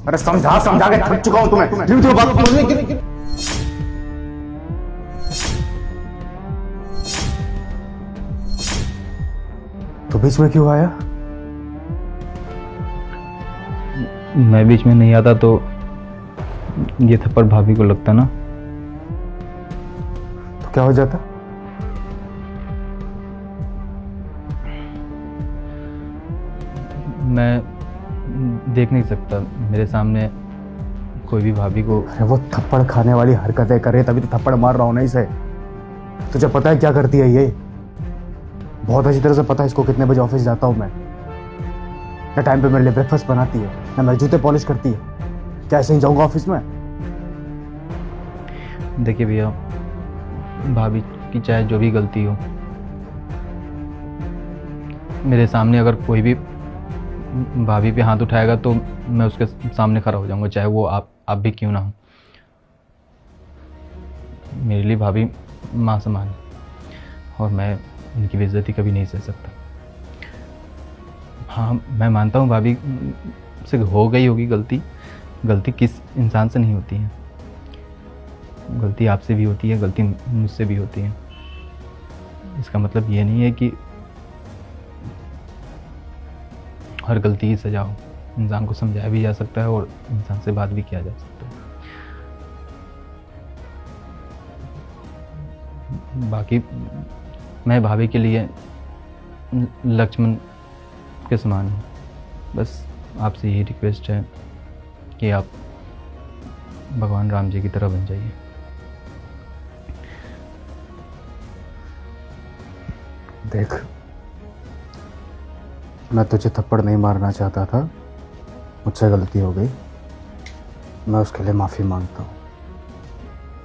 अरे समझा समझा के थक चुका हूं तुम्हें। धीरे धीरे बात समझने की। तो बीच में क्यों आया? मैं बीच में नहीं आता तो ये थप्पड़ भाभी को लगता ना। तो क्या हो जाता? मैं देख नहीं सकता मेरे सामने कोई भी भाभी को। अरे वो थप्पड़ खाने वाली हरकतें करे तभी तो थप्पड़ मार रहा हूं ना इसे। तुझे पता है क्या करती है ये? बहुत अच्छी तरह से पता है इसको कितने बजे ऑफिस जाता हूं मैं। ना टाइम पे मेरे लिए ब्रेकफास्ट बनाती है, ना मेरे जूते पॉलिश करती है। क्या ऐसे ही जाऊंगा ऑफिस में? देखिए भैया, भाभी की चाहे जो भी गलती हो, मेरे सामने अगर कोई भी भाभी पे हाथ उठाएगा तो मैं उसके सामने खड़ा हो जाऊंगा, चाहे वो आप भी क्यों ना हो। मेरे लिए भाभी माँ समान है और मैं उनकी बेइज्जती कभी नहीं सह सकता। हाँ, मैं मानता हूँ भाभी से हो गई होगी गलती। गलती किस इंसान से नहीं होती है, गलती आपसे भी होती है, गलती मुझसे भी होती है। इसका मतलब ये नहीं है कि हर गलती की सजा हो। इंसान को समझाया भी जा सकता है और इंसान से बात भी किया जा सकता है। बाकी मैं भाभी के लिए लक्ष्मण के समान हूँ। बस आपसे यही रिक्वेस्ट है कि आप भगवान राम जी की तरह बन जाइए। देख, मैं तुझे थप्पड़ नहीं मारना चाहता था, मुझसे गलती हो गई, मैं उसके लिए माफ़ी मांगता हूँ।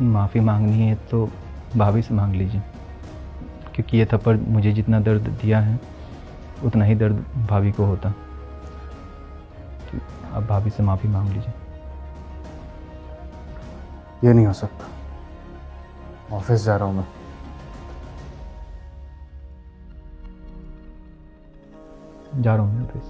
माफ़ी मांगनी है तो भाभी से मांग लीजिए, क्योंकि ये थप्पड़ मुझे जितना दर्द दिया है उतना ही दर्द भाभी को होता। तो आप भाभी से माफ़ी मांग लीजिए। ये नहीं हो सकता, ऑफिस जा रहा हूँ मैं। जा रहा हूँ मैं ऑफिस।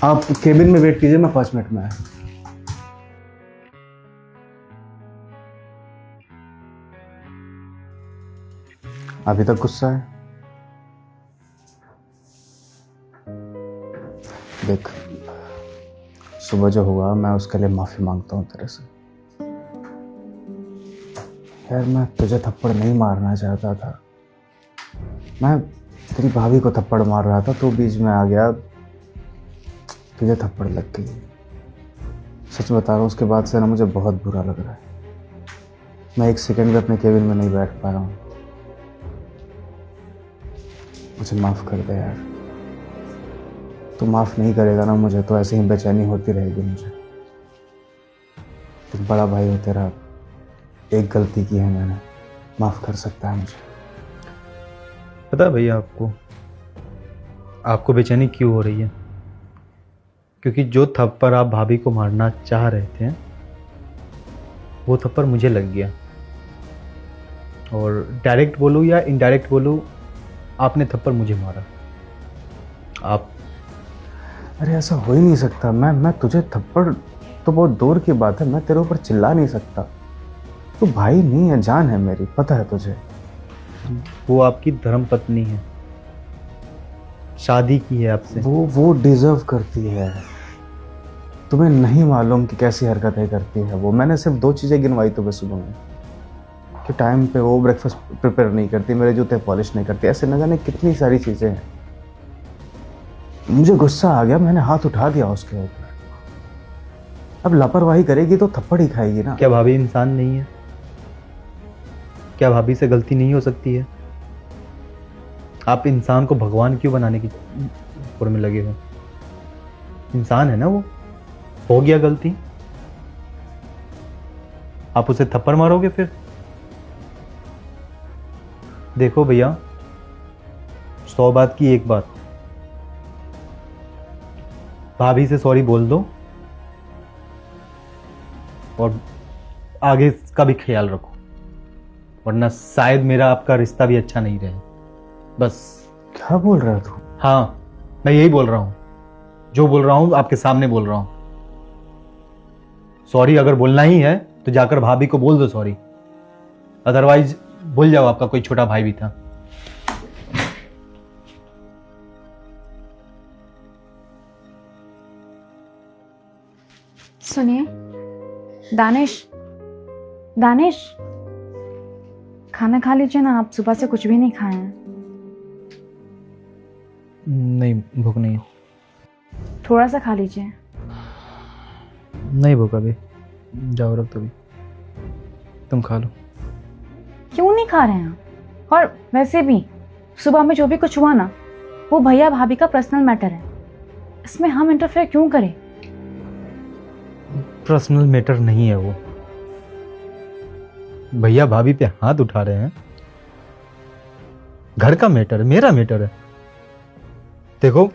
आप केबिन में वेट कीजिए, मैं 5 मिनट में आया। अभी तक गुस्सा है? देख, सुबह जो हुआ मैं उसके लिए माफी मांगता हूँ तेरे से। यार, मैं तुझे थप्पड़ नहीं मारना चाहता था, मैं तेरी भाभी को थप्पड़ मार रहा था, तो बीच में आ गया, तुझे थप्पड़ लग गई। सच बता रहा हूँ, उसके बाद से ना मुझे बहुत बुरा लग रहा है। मैं एक सेकंड भी अपने केबिन में नहीं बैठ पा रहा हूँ। मुझे माफ कर दे यार। तू माफ नहीं करेगा ना मुझे तो ऐसे ही बेचैनी होती रहेगी मुझे। तू बड़ा भाई हो तेरा, एक गलती की है मैंने, माफ कर सकता है मुझे? पता है भैया आपको बेचैनी क्यों हो रही है? क्योंकि जो थप्पड़ आप भाभी को मारना चाह रहे थे वो थप्पड़ मुझे लग गया। और डायरेक्ट बोलूँ या इनडायरेक्ट बोलूँ, आपने थप्पड़ मुझे मारा। आप अरे ऐसा हो ही नहीं सकता। मैं तुझे थप्पड़ तो बहुत दूर की बात है, मैं तेरे ऊपर चिल्ला नहीं सकता। तू भाई नहीं है, जान है मेरी, पता है तुझे। वो आपकी धर्म पत्नी है, शादी की है आपसे। वो डिजर्व करती है। तुम्हें नहीं मालूम कि कैसी हरकतें करती है वो। मैंने सिर्फ 2 चीज़ें गिनवाई तुम्हें सुबह में, कि टाइम पे वो ब्रेकफास्ट प्रिपेयर नहीं करती, मेरे जूते पॉलिश नहीं करती, ऐसे न जाने कितनी सारी चीज़ें हैं। मुझे गुस्सा आ गया, मैंने हाथ उठा दिया उसके ऊपर। अब लापरवाही करेगी तो थप्पड़ ही खाएगी ना। क्या भाभी इंसान नहीं है? क्या भाभी से गलती नहीं हो सकती है? आप इंसान को भगवान क्यों बनाने की होड़ में लगे हो? इंसान है ना वो, हो गया गलती, आप उसे थप्पड़ मारोगे फिर? देखो भैया, 100 बात की एक बात, भाभी से सॉरी बोल दो और आगे का भी ख्याल रखो, वरना शायद मेरा आपका रिश्ता भी अच्छा नहीं रहे। बस। क्या बोल रहा है तू? हाँ, मैं यही बोल रहा हूँ, जो बोल रहा हूँ आपके सामने बोल रहा हूँ। सॉरी अगर बोलना ही है तो जाकर भाभी को बोल दो सॉरी, अदरवाइज भूल जाओ आपका कोई छोटा भाई भी था। सुनिए दानिश, दानिश खाना खा लीजिए ना, आप सुबह से कुछ भी नहीं खाए हैं। नहीं, भूख नहीं है। थोड़ा सा खा लीजिए। नहीं भूख अभी, जाओ रख दो अभी, तुम खा लो। क्यों नहीं खा रहे हैं? और वैसे भी सुबह में जो भी कुछ हुआ ना, वो भैया भाभी का पर्सनल मैटर है, इसमें हम इंटरफेयर क्यों करें? पर्सनल मैटर नहीं है वो, भैया भाभी पे हाथ उठा रहे हैं, घर का मैटर है, मेरा मैटर है। देखो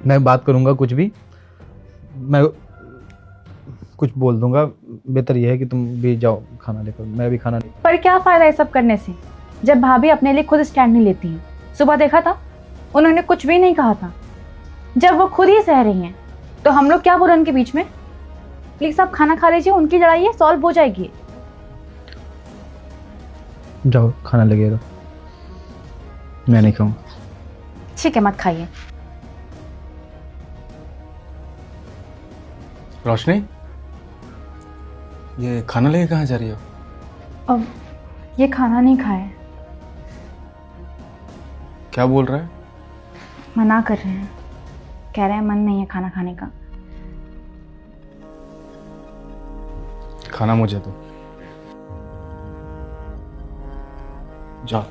मैं बात करूंगा कुछ भी, मैं कुछ बोल दूंगा, बेहतर यह है कि तुम भी जाओ खाना लेकर, मैं भी खाना नहीं। पर क्या फायदा है सब करने से, जब भाभी अपने लिए खुद स्टैंड नहीं लेती हैं। सुबह देखा था, उन्होंने कुछ भी नहीं कहा था। जब वो खुद ही सह रही हैं तो हम लोग क्या बोले उनके बीच में? प्लीज आप खाना खा लीजिए, उनकी लड़ाई है, सॉल्व हो जाएगी। जाओ खाना लगेगा, मैं नहीं खाऊं। ठीक है, मत खाइए। रोशनी, ये खाना लेके कहाँ जा रही हो? अब ये खाना नहीं खाए, क्या बोल रहा है? मना कर रहे हैं, कह रहे हैं मन नहीं है खाना खाने का। खाना मुझे दो, जाओ।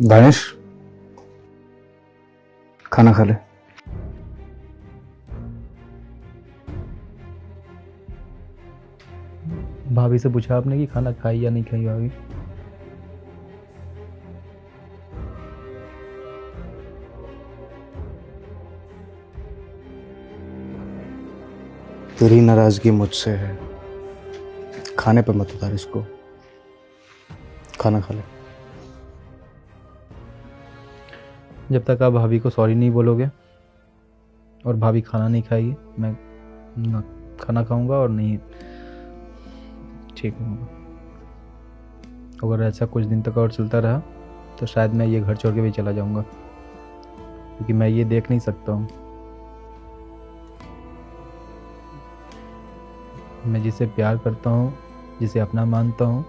दानिश, खाना खा ले। भाभी से पूछा आपने कि खाना खाई या नहीं खाई भाभी? तेरी नाराजगी मुझसे है, खाने पर मत उतार इसको, खाना खा ले। जब तक आप भाभी को सॉरी नहीं बोलोगे और भाभी खाना नहीं खाएगी, मैं ना खाना खाऊंगा और नहीं ठीक होगा। अगर ऐसा कुछ दिन तक और चलता रहा तो शायद मैं ये घर छोड़ के भी चला जाऊंगा, क्योंकि मैं ये देख नहीं सकता हूँ। मैं जिसे प्यार करता हूँ, जिसे अपना मानता हूँ,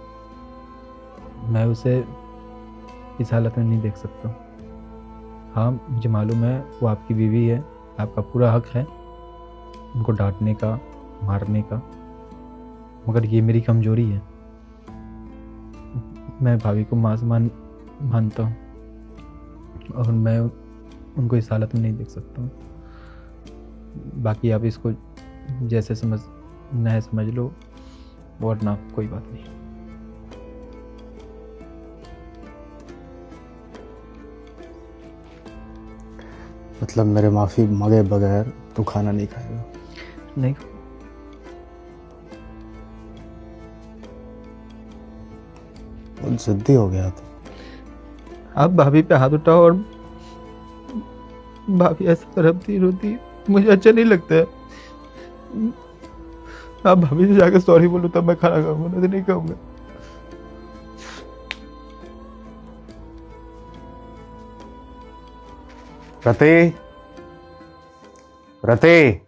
मैं उसे इस हालत में नहीं देख सकता। हाँ मुझे मालूम है वो आपकी बीवी है, आपका पूरा हक है उनको डांटने का, मारने का, मगर ये मेरी कमजोरी है। मैं भाभी को मां समान मानता हूँ और मैं उनको इस हालत में नहीं देख सकता हूँ। बाकी आप इसको जैसे समझना है समझ लो, और ना कोई बात नहीं। मतलब मेरे माफी मांगे बगैर तू खाना नहीं खाएगा? नहीं, बहुत जिद्दी हो गया तू। आप भाभी पे हाथ उठाओ और भाभी ऐसा रोती रोती, मुझे अच्छा नहीं लगता है। आप भाभी से जाकर सॉरी बोलो तब मैं खाना खाऊंगा, नहीं तो नहीं खाऊंगा। रते, रते,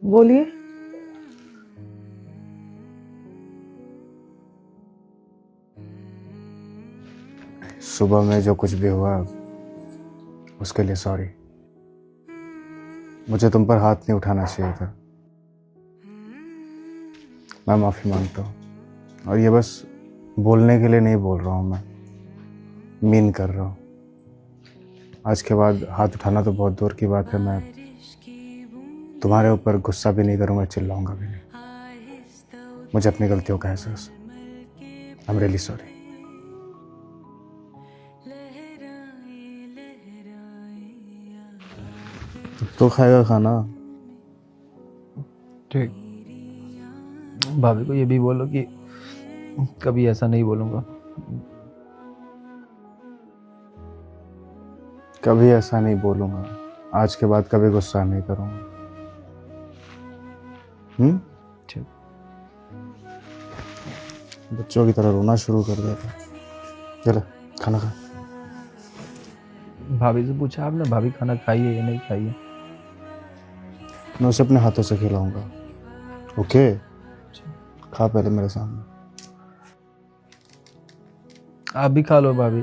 बोलिए। सुबह में जो कुछ भी हुआ उसके लिए सॉरी। मुझे तुम पर हाथ नहीं उठाना चाहिए था, मैं माफी मांगता हूँ। और ये बस बोलने के लिए नहीं बोल रहा हूँ, मैं मीन कर रहा हूँ। आज के बाद हाथ उठाना तो बहुत दूर की बात है, मैं तुम्हारे ऊपर गुस्सा भी नहीं करूँगा, चिल्लाऊंगा भी नहीं। मुझे अपनी गलतियों का एहसास। I am really sorry. तो खाएगा खाना? ठीक। भाभी को ये भी बोलो कि कभी ऐसा नहीं बोलूँगा। कभी ऐसा नहीं बोलूँगा, आज के बाद कभी गुस्सा नहीं करूँगा। ठीक। बच्चों की तरह रोना शुरू कर देता। चलो खाना खा। भाभी से पूछा आपने भाभी खाना खाई है या नहीं खाई है? मैं उसे अपने हाथों से खिलाऊंगा। ओके, खा पहले मेरे सामने। आप भी खा लो भाभी।